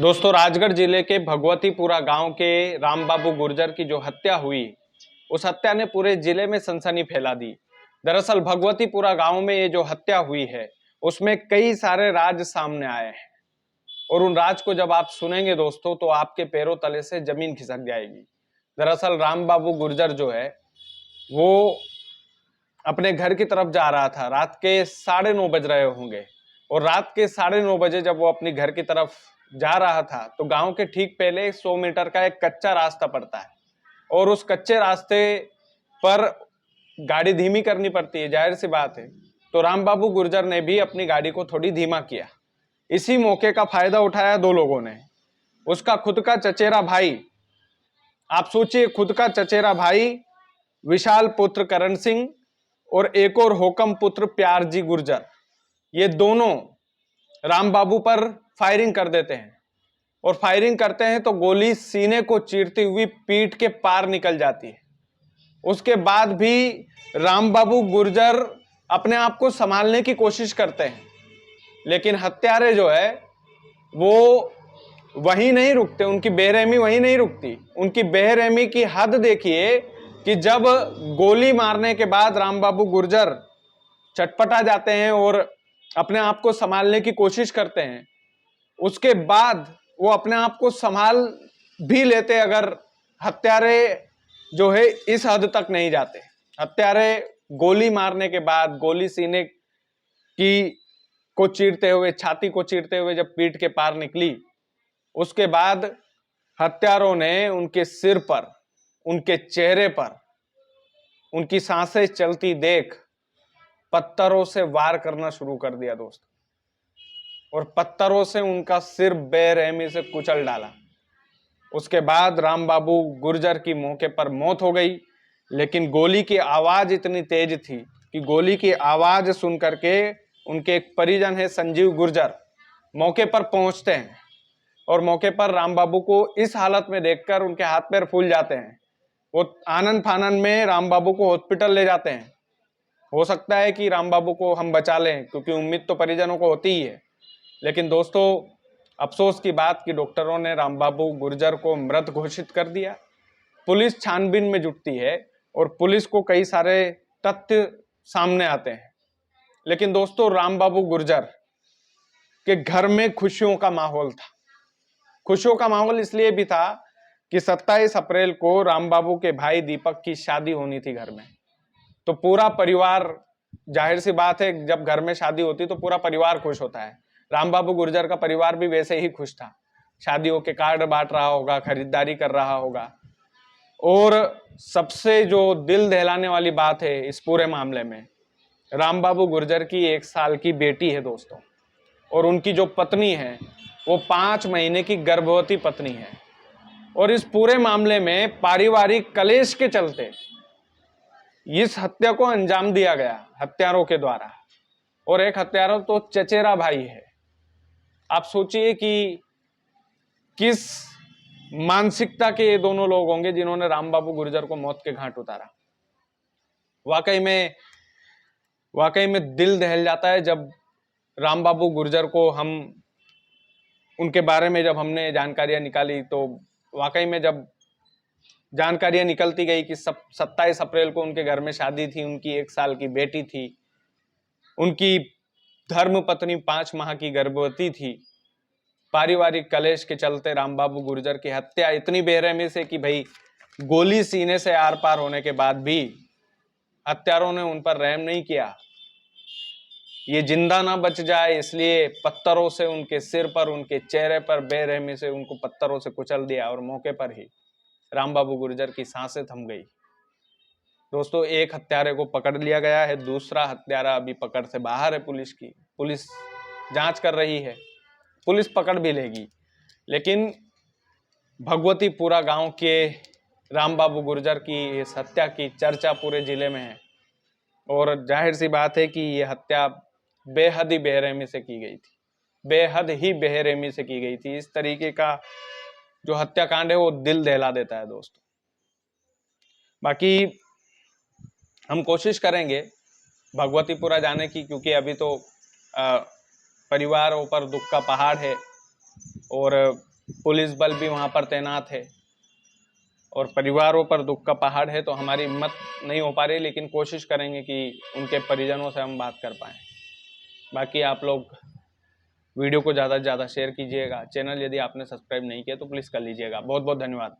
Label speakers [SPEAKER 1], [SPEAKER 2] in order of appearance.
[SPEAKER 1] दोस्तों, राजगढ़ जिले के भगवतीपुरा गांव के रामबाबू गुर्जर की जो हत्या हुई, उस हत्या ने पूरे जिले में सनसनी फैला दी। दरअसल भगवतीपुरा गांव में ये जो हत्या हुई है, उसमें कई सारे राज सामने आए हैं और उन राज को जब आप सुनेंगे दोस्तों, तो आपके पैरों तले से जमीन खिसक जाएगी। दरअसल रामबाबू गुर्जर जो है, वो अपने घर की तरफ जा रहा था। रात के 9:30 बज रहे होंगे और रात के 9:30 बजे जब वो अपनी घर की तरफ जा रहा था, तो गांव के ठीक पहले 100 मीटर का एक कच्चा रास्ता पड़ता है और उस कच्चे रास्ते पर गाड़ी धीमी करनी पड़ती है, जाहिर सी बात है। तो रामबाबू गुर्जर ने भी अपनी गाड़ी को थोड़ी धीमा किया। इसी मौके का फायदा उठाया दो लोगों ने। उसका खुद का चचेरा भाई, आप सोचिए, खुद का चचेरा भाई विशाल पुत्र करण सिंह और एक और होकम पुत्र प्यार जी गुर्जर, ये दोनों रामबाबू पर फायरिंग कर देते हैं और फायरिंग करते हैं तो गोली सीने को चीरती हुई पीठ के पार निकल जाती है। उसके बाद भी रामबाबू गुर्जर अपने आप को संभालने की कोशिश करते हैं, लेकिन हत्यारे जो है वो वहीं नहीं रुकते। उनकी बेरहमी वहीं नहीं रुकती। उनकी बेरहमी की हद देखिए कि जब गोली मारने के बाद रामबाबू गुर्जर चटपटा जाते हैं और अपने आप को संभालने की कोशिश करते हैं, उसके बाद वो अपने आप को संभाल भी लेते अगर हत्यारे जो है इस हद तक नहीं जाते। हत्यारे गोली मारने के बाद, गोली सीने की को चीरते हुए, छाती को चीरते हुए जब पीठ के पार निकली, उसके बाद हत्यारों ने उनके सिर पर, उनके चेहरे पर, उनकी सांसें चलती देख पत्थरों से वार करना शुरू कर दिया दोस्त, और पत्थरों से उनका सिर बेरहमी से कुचल डाला। उसके बाद रामबाबू गुर्जर की मौके पर मौत हो गई, लेकिन गोली की आवाज इतनी तेज थी कि गोली की आवाज सुन करके उनके एक परिजन है संजीव गुर्जर, मौके पर पहुंचते हैं और मौके पर रामबाबू को इस हालत में देखकर उनके हाथ पैर फूल जाते हैं। वो आनन फानन में रामबाबू को हॉस्पिटल ले जाते हैं। हो सकता है कि रामबाबू को हम बचा लें, क्योंकि उम्मीद तो परिजनों को होती ही है, लेकिन दोस्तों अफसोस की बात कि डॉक्टरों ने रामबाबू गुर्जर को मृत घोषित कर दिया। पुलिस छानबीन में जुटती है और पुलिस को कई सारे तथ्य सामने आते हैं, लेकिन दोस्तों रामबाबू गुर्जर के घर में खुशियों का माहौल था। खुशियों का माहौल इसलिए भी था कि 27 अप्रैल को रामबाबू के भाई दीपक की शादी होनी थी घर में। तो पूरा परिवार, जाहिर सी बात है, जब घर में शादी होती तो पूरा परिवार खुश होता है। रामबाबू गुर्जर का परिवार भी वैसे ही खुश था। शादियों के कार्ड बांट रहा होगा, खरीदारी कर रहा होगा। और सबसे जो दिल दहलाने वाली बात है इस पूरे मामले में, रामबाबू गुर्जर की 1 साल की बेटी है दोस्तों, और उनकी जो पत्नी है वो 5 महीने की गर्भवती पत्नी है। और इस पूरे मामले में पारिवारिक कलेश के चलते इस हत्या को अंजाम दिया गया हत्यारों के द्वारा, और एक हत्यारा तो चचेरा भाई है। आप सोचिए कि किस मानसिकता के ये दोनों लोग होंगे जिन्होंने रामबाबू गुर्जर को मौत के घाट उतारा। वाकई में दिल दहल जाता है जब रामबाबू गुर्जर को उनके बारे में जब हमने जानकारियां निकाली, तो वाकई में जब जानकारियां निकलती गई कि 27 अप्रैल को उनके घर में शादी थी, उनकी 1 साल की बेटी थी, उनकी धर्म पत्नी 5 माह की गर्भवती थी, पारिवारिक कलेश के चलते रामबाबू गुर्जर की हत्या इतनी बेरहमी से कि भाई गोली सीने से आर पार होने के बाद भी हत्यारों ने उन पर रहम नहीं किया। ये जिंदा ना बच जाए इसलिए पत्थरों से उनके सिर पर, उनके चेहरे पर बेरहमी से उनको पत्थरों से कुचल दिया, और मौके पर ही रामबाबू गुर्जर की सांसें थम गई। दोस्तों, एक हत्यारे को पकड़ लिया गया है, दूसरा हत्यारा अभी पकड़ से बाहर है। पुलिस जांच कर रही है, पुलिस पकड़ भी लेगी, लेकिन भगवतीपुरा गांव के रामबाबू गुर्जर की इस हत्या की चर्चा पूरे जिले में है, और जाहिर सी बात है कि यह हत्या बेहद ही बेरहमी से की गई थी, बेहद ही बेरहमी से की गई थी। इस तरीके का जो हत्याकांड है वो दिल दहला देता है दोस्तों। बाकी हम कोशिश करेंगे भगवतीपुरा जाने की, क्योंकि अभी तो परिवारों पर दुख का पहाड़ है और पुलिस बल भी वहाँ पर तैनात है और परिवारों पर दुख का पहाड़ है। तो हमारी हिम्मत नहीं हो पा रही, लेकिन कोशिश करेंगे कि उनके परिजनों से हम बात कर पाएँ। बाकी आप लोग वीडियो को ज़्यादा से ज़्यादा शेयर कीजिएगा। चैनल यदि आपने सब्सक्राइब नहीं किया तो प्लीज़ कर लीजिएगा। बहुत बहुत धन्यवाद।